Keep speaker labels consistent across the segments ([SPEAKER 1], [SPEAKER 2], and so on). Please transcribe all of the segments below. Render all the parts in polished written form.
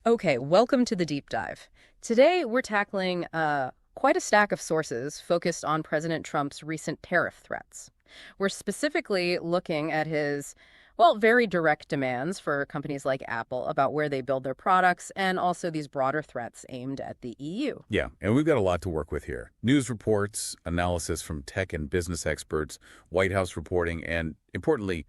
[SPEAKER 1] Okay, welcome to the deep dive. Today, we're tackling quite a stack of sources focused on President Trump's recent tariff threats. We're specifically looking at his, well, very direct demands for companies like Apple about where they build their products, and also these broader threats aimed at the EU.
[SPEAKER 2] Yeah, and we've got a lot to work with here. News reports, analysis from tech and business experts, White House reporting, and importantly,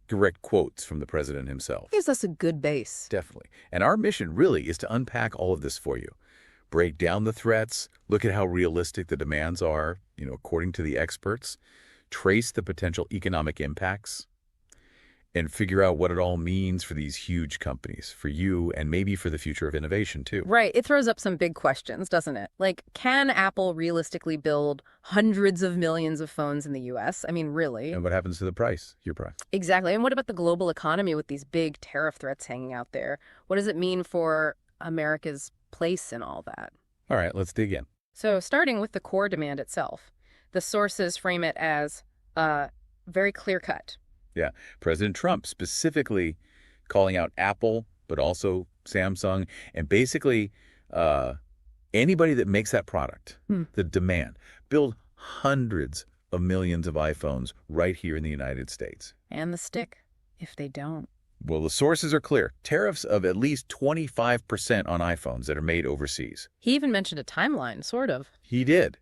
[SPEAKER 2] direct quotes from the president himself.
[SPEAKER 1] Gives us a good base.
[SPEAKER 2] Definitely. And our mission really is to unpack all of this for you. Break down the threats, look at how realistic the demands are, according to the experts, trace the potential economic impacts, and figure out what it all means for these huge companies, for you, and maybe for the future of innovation, too.
[SPEAKER 1] Right. It throws up some big questions, doesn't it? Like, can Apple realistically build hundreds of millions of phones in the US? I mean, really?
[SPEAKER 2] And what happens to the price, your price?
[SPEAKER 1] Exactly. And what about the global economy with these big tariff threats hanging out there? What does it mean for America's place in all that?
[SPEAKER 2] All right, let's dig in.
[SPEAKER 1] So, starting with the core demand itself, the sources frame it as very clear cut.
[SPEAKER 2] Yeah, President Trump specifically calling out Apple, but also Samsung, and basically anybody that makes that product, the demand, build hundreds of millions of iPhones right here in the United States.
[SPEAKER 1] And the stick, if they don't.
[SPEAKER 2] Well, the sources are clear. Tariffs of at least 25% on iPhones that are made overseas.
[SPEAKER 1] He even mentioned a timeline, sort of.
[SPEAKER 2] He did.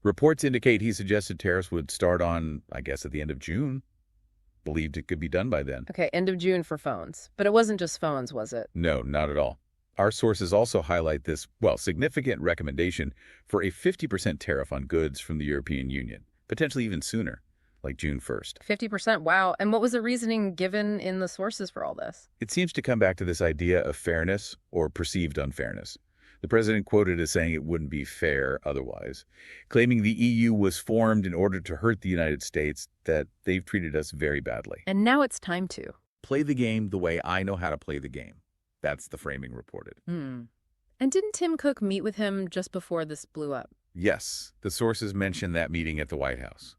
[SPEAKER 2] Reports indicate he suggested tariffs would start on, I guess, at the end of June. Believed it could be done by then.
[SPEAKER 1] Okay, end of June for phones. But it wasn't just phones, was it?
[SPEAKER 2] No, not at all. Our sources also highlight this, significant recommendation for a 50% tariff on goods from the European Union, potentially even sooner, like June 1st.
[SPEAKER 1] 50%, wow. And what was the reasoning given in the sources for all this?
[SPEAKER 2] It seems to come back to this idea of fairness or perceived unfairness. The president quoted as saying it wouldn't be fair otherwise, claiming the EU was formed in order to hurt the United States, that they've treated us very badly.
[SPEAKER 1] And now it's time to.
[SPEAKER 2] Play the game the way I know how to play the game. That's the framing reported.
[SPEAKER 1] And didn't Tim Cook meet with him just before this blew up?
[SPEAKER 2] Yes, the sources mentioned that meeting at the White House.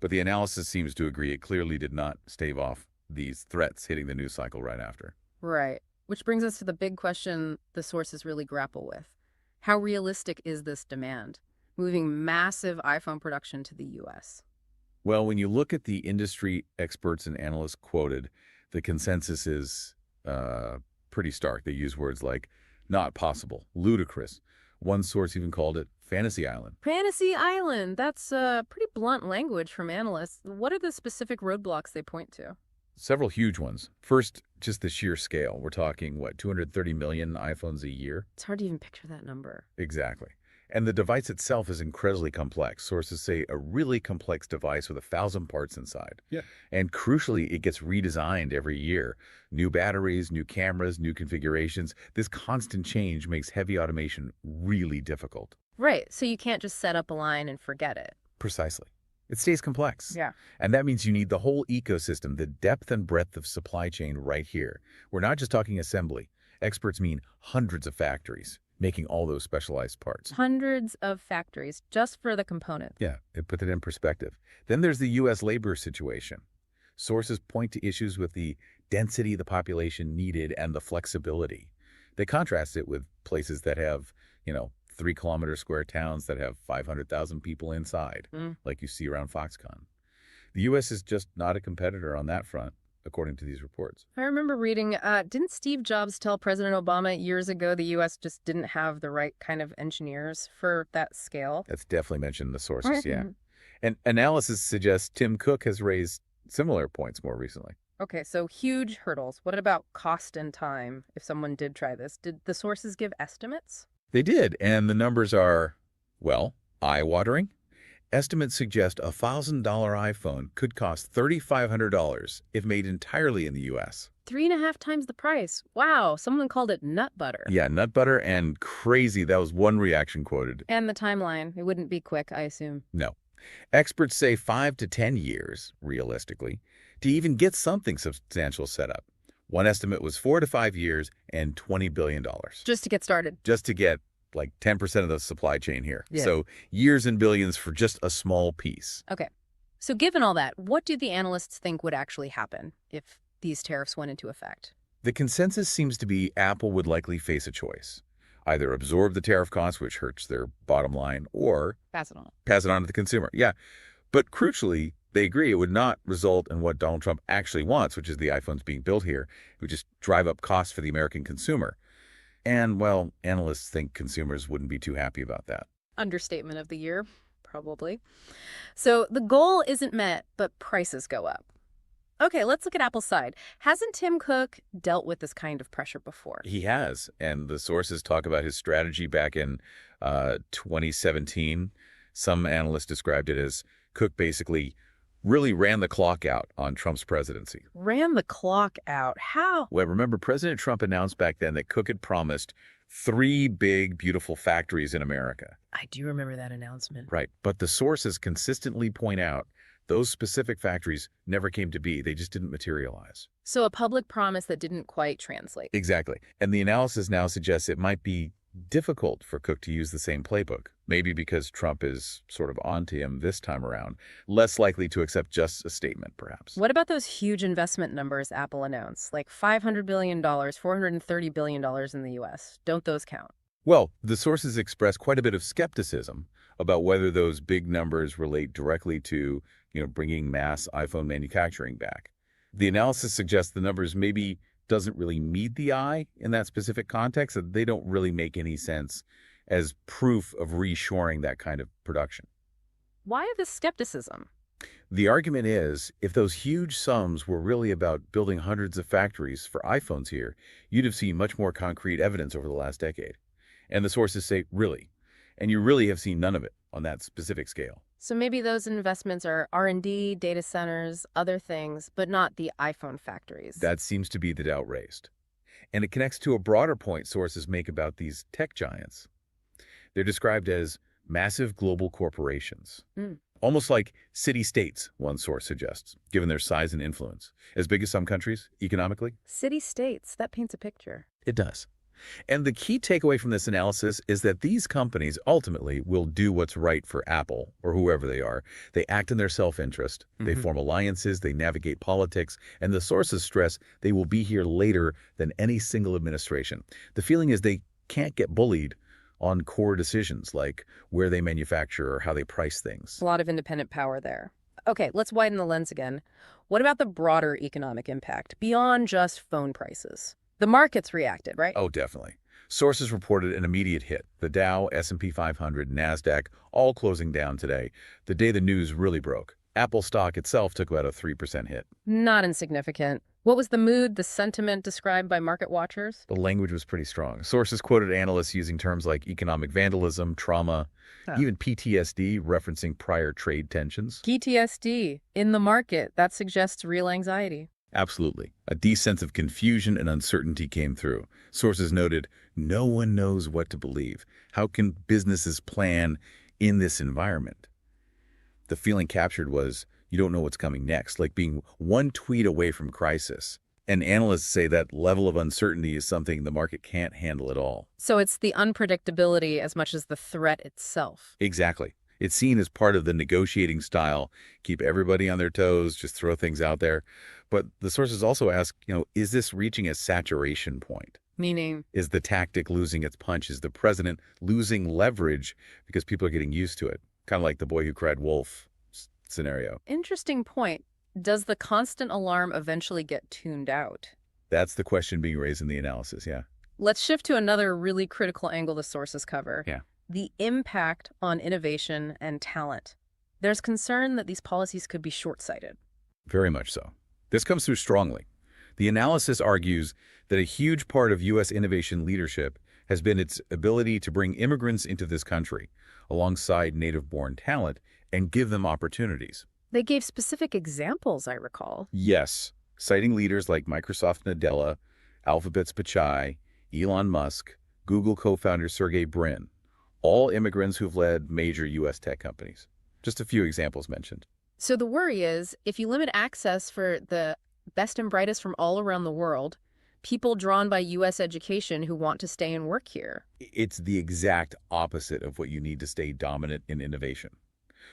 [SPEAKER 2] But the analysis seems to agree it clearly did not stave off these threats hitting the news cycle right after.
[SPEAKER 1] Right. Which brings us to the big question the sources really grapple with. How realistic is this demand, moving massive iPhone production to the U.S.?
[SPEAKER 2] Well, when you look at the industry experts and analysts quoted, the consensus is pretty stark. They use words like not possible, ludicrous. One source even called it fantasy island.
[SPEAKER 1] Fantasy Island. That's pretty blunt language from analysts. What are the specific roadblocks they point to?
[SPEAKER 2] Several huge ones. First, just the sheer scale. We're talking, 230 million iPhones a year?
[SPEAKER 1] It's hard to even picture that number.
[SPEAKER 2] Exactly. And the device itself is incredibly complex. Sources say a really complex device with 1,000 parts inside. Yeah. And crucially, it gets redesigned every year. New batteries, new cameras, new configurations. This constant change makes heavy automation really difficult.
[SPEAKER 1] Right. So you can't just set up a line and forget it.
[SPEAKER 2] Precisely. It stays complex.
[SPEAKER 1] Yeah.
[SPEAKER 2] And that means you need the whole ecosystem, the depth and breadth of supply chain right here. We're not just talking assembly. Experts mean hundreds of factories making all those specialized parts.
[SPEAKER 1] Hundreds of factories just for the components.
[SPEAKER 2] Yeah, it put it in perspective. Then there's the U.S. labor situation. Sources point to issues with the density of the population needed and the flexibility. They contrast it with places that have, 3-kilometer square towns that have 500,000 people inside, like you see around Foxconn. The U.S. is just not a competitor on that front, according to these reports.
[SPEAKER 1] I remember reading, didn't Steve Jobs tell President Obama years ago the U.S. just didn't have the right kind of engineers for that scale?
[SPEAKER 2] That's definitely mentioned in the sources, yeah. And analysis suggests Tim Cook has raised similar points more recently.
[SPEAKER 1] Okay, so huge hurdles. What about cost and time if someone did try this? Did the sources give estimates?
[SPEAKER 2] They did, and the numbers are, eye-watering. Estimates suggest a $1,000 iPhone could cost $3,500 if made entirely in the U.S.
[SPEAKER 1] 3.5 times the price. Wow, someone called it nut butter.
[SPEAKER 2] Yeah, nut butter and crazy. That was one reaction quoted.
[SPEAKER 1] And the timeline. It wouldn't be quick, I assume.
[SPEAKER 2] No. Experts say 5 to 10 years, realistically, to even get something substantial set up. One estimate was 4 to 5 years and $20 billion.
[SPEAKER 1] Just to get started.
[SPEAKER 2] Just to get like 10% of the supply chain here.
[SPEAKER 1] Yeah.
[SPEAKER 2] So years and billions for just a small piece.
[SPEAKER 1] Okay. So given all that, what do the analysts think would actually happen if these tariffs went into effect?
[SPEAKER 2] The consensus seems to be Apple would likely face a choice. Either absorb the tariff costs, which hurts their bottom line, or
[SPEAKER 1] Pass it on.
[SPEAKER 2] pass it on to the consumer. Yeah, but crucially, they agree it would not result in what Donald Trump actually wants, which is the iPhones being built here. It would just drive up costs for the American consumer. And, well, analysts think consumers wouldn't be too happy about that.
[SPEAKER 1] Understatement of the year, probably. So the goal isn't met, but prices go up. Okay, let's look at Apple's side. Hasn't Tim Cook dealt with this kind of pressure before?
[SPEAKER 2] He has, and the sources talk about his strategy back in 2017. Some analysts described it as Cook basically really ran the clock out on Trump's presidency.
[SPEAKER 1] Ran the clock out. How?
[SPEAKER 2] Well, remember, President Trump announced back then that Cook had promised 3 big, beautiful factories in America.
[SPEAKER 1] I do remember that announcement.
[SPEAKER 2] Right, but the sources consistently point out those specific factories never came to be. They just didn't materialize.
[SPEAKER 1] So a public promise that didn't quite translate.
[SPEAKER 2] Exactly. And the analysis now suggests it might be difficult for Cook to use the same playbook, maybe because Trump is sort of onto him this time around, less likely to accept just a statement, perhaps.
[SPEAKER 1] What about those huge investment numbers Apple announced, like $500 billion, $430 billion in the U.S.? Don't those count?
[SPEAKER 2] Well, the sources express quite a bit of skepticism about whether those big numbers relate directly to, bringing mass iPhone manufacturing back. The analysis suggests the numbers maybe doesn't really meet the eye in that specific context, that they don't really make any sense as proof of reshoring that kind of production.
[SPEAKER 1] Why this skepticism?
[SPEAKER 2] The argument is, if those huge sums were really about building hundreds of factories for iPhones here, you'd have seen much more concrete evidence over the last decade. And the sources say, really. And you really have seen none of it on that specific scale.
[SPEAKER 1] So maybe those investments are R&D, data centers, other things, but not the iPhone factories.
[SPEAKER 2] That seems to be the doubt raised. And it connects to a broader point sources make about these tech giants. They're described as massive global corporations. Almost like city-states, one source suggests, given their size and influence. As big as some countries, economically.
[SPEAKER 1] City-states, that paints a picture.
[SPEAKER 2] It does. And the key takeaway from this analysis is that these companies ultimately will do what's right for Apple or whoever they are. They act in their self-interest. They form alliances. They navigate politics. And the sources stress they will be here later than any single administration. The feeling is they can't get bullied on core decisions like where they manufacture or how they price things.
[SPEAKER 1] A lot of independent power there. Okay, let's widen the lens again. What about the broader economic impact beyond just phone prices? The markets reacted, right?
[SPEAKER 2] Oh, definitely. Sources reported an immediate hit. The Dow, S&P 500, NASDAQ, all closing down today, the day the news really broke. Apple stock itself took about a 3% hit.
[SPEAKER 1] Not insignificant. What was the mood, the sentiment described by market watchers?
[SPEAKER 2] The language was pretty strong. Sources quoted analysts using terms like economic vandalism, trauma, even PTSD, referencing prior trade tensions.
[SPEAKER 1] PTSD in the market, that suggests real anxiety.
[SPEAKER 2] Absolutely. A deep sense of confusion and uncertainty came through. Sources noted, no one knows what to believe. How can businesses plan in this environment? The feeling captured was, you don't know what's coming next, like being one tweet away from crisis. And analysts say that level of uncertainty is something the market can't handle at all.
[SPEAKER 1] So it's the unpredictability as much as the threat itself.
[SPEAKER 2] Exactly. It's seen as part of the negotiating style, keep everybody on their toes, just throw things out there. But the sources also ask, is this reaching a saturation point?
[SPEAKER 1] Meaning?
[SPEAKER 2] Is the tactic losing its punch? Is the president losing leverage because people are getting used to it? Kind of like the boy who cried wolf scenario.
[SPEAKER 1] Interesting point. Does the constant alarm eventually get tuned out?
[SPEAKER 2] That's the question being raised in the analysis, yeah.
[SPEAKER 1] Let's shift to another really critical angle the sources cover.
[SPEAKER 2] Yeah.
[SPEAKER 1] The impact on innovation and talent. There's concern that these policies could be short-sighted.
[SPEAKER 2] Very much so. This comes through strongly. The analysis argues that a huge part of U.S. innovation leadership has been its ability to bring immigrants into this country alongside native-born talent and give them opportunities.
[SPEAKER 1] They gave specific examples, I recall.
[SPEAKER 2] Yes, citing leaders like Microsoft Nadella, Alphabet's Pichai, Elon Musk, Google co-founder Sergey Brin, all immigrants who've led major U.S. tech companies. Just a few examples mentioned.
[SPEAKER 1] So the worry is, if you limit access for the best and brightest from all around the world, people drawn by U.S. education who want to stay and work here.
[SPEAKER 2] It's the exact opposite of what you need to stay dominant in innovation.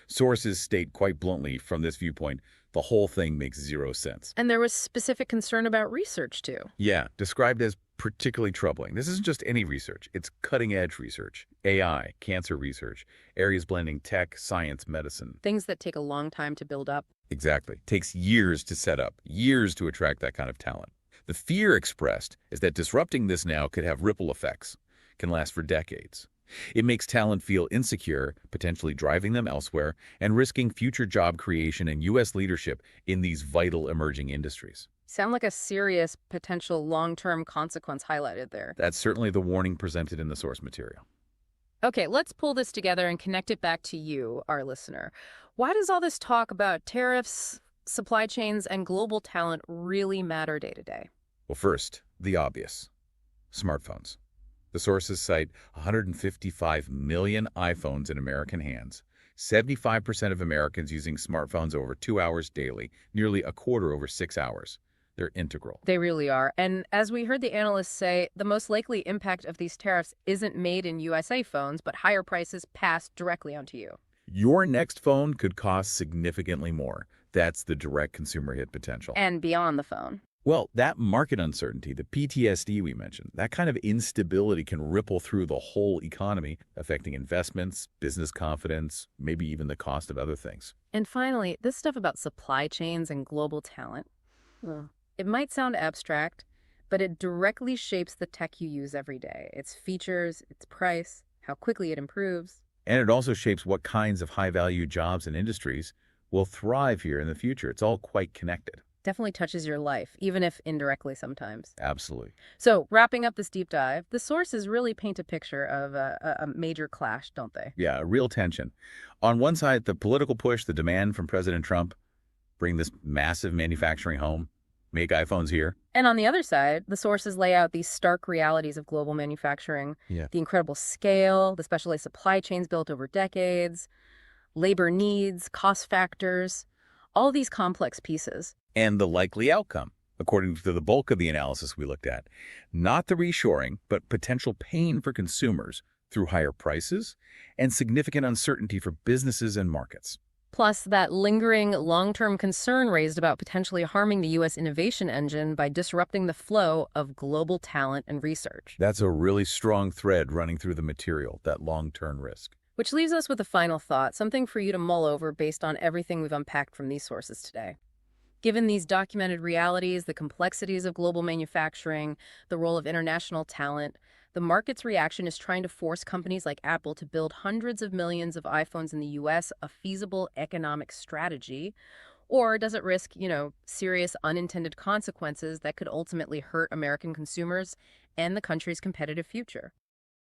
[SPEAKER 2] Sources state quite bluntly from this viewpoint, the whole thing makes zero sense.
[SPEAKER 1] And there was specific concern about research, too.
[SPEAKER 2] Yeah, described as particularly troubling. This isn't just any research. It's cutting-edge research, AI, cancer research, areas blending tech, science, medicine.
[SPEAKER 1] Things that take a long time to build up.
[SPEAKER 2] Exactly. Takes years to set up, years to attract that kind of talent. The fear expressed is that disrupting this now could have ripple effects, can last for decades. It makes talent feel insecure, potentially driving them elsewhere, and risking future job creation and U.S. leadership in these vital emerging industries.
[SPEAKER 1] Sound like a serious potential long-term consequence highlighted there.
[SPEAKER 2] That's certainly the warning presented in the source material.
[SPEAKER 1] Okay, let's pull this together and connect it back to you, our listener. Why does all this talk about tariffs, supply chains, and global talent really matter day to day?
[SPEAKER 2] Well, first, the obvious. Smartphones. The sources cite 155 million iPhones in American hands, 75% of Americans using smartphones over 2 hours daily, nearly a quarter over 6 hours. They're integral.
[SPEAKER 1] They really are. And as we heard the analysts say, the most likely impact of these tariffs isn't made in USA phones, but higher prices passed directly onto you.
[SPEAKER 2] Your next phone could cost significantly more. That's the direct consumer hit potential.
[SPEAKER 1] And beyond the phone.
[SPEAKER 2] Well, that market uncertainty, the PTSD we mentioned, that kind of instability can ripple through the whole economy, affecting investments, business confidence, maybe even the cost of other things.
[SPEAKER 1] And finally, this stuff about supply chains and global talent. Well, it might sound abstract, but it directly shapes the tech you use every day. Its features, its price, how quickly it improves.
[SPEAKER 2] And it also shapes what kinds of high-value jobs and industries will thrive here in the future. It's all quite connected.
[SPEAKER 1] Definitely touches your life, even if indirectly sometimes.
[SPEAKER 2] Absolutely.
[SPEAKER 1] So, wrapping up this deep dive, the sources really paint a picture of a major clash, don't they?
[SPEAKER 2] Yeah, a real tension. On one side, the political push, the demand from President Trump, bring this massive manufacturing home, make iPhones here.
[SPEAKER 1] And on the other side, the sources lay out these stark realities of global manufacturing,
[SPEAKER 2] Yeah.
[SPEAKER 1] the incredible scale, the specialized supply chains built over decades, labor needs, cost factors, all these complex pieces.
[SPEAKER 2] And the likely outcome, according to the bulk of the analysis we looked at. Not the reshoring, but potential pain for consumers through higher prices and significant uncertainty for businesses and markets.
[SPEAKER 1] Plus, that lingering long-term concern raised about potentially harming the U.S. innovation engine by disrupting the flow of global talent and research.
[SPEAKER 2] That's a really strong thread running through the material, that long-term risk.
[SPEAKER 1] Which leaves us with a final thought, something for you to mull over based on everything we've unpacked from these sources today. Given these documented realities, the complexities of global manufacturing, the role of international talent, the market's reaction is trying to force companies like Apple to build hundreds of millions of iPhones in the U.S. a feasible economic strategy? Or does it risk, serious unintended consequences that could ultimately hurt American consumers and the country's competitive future?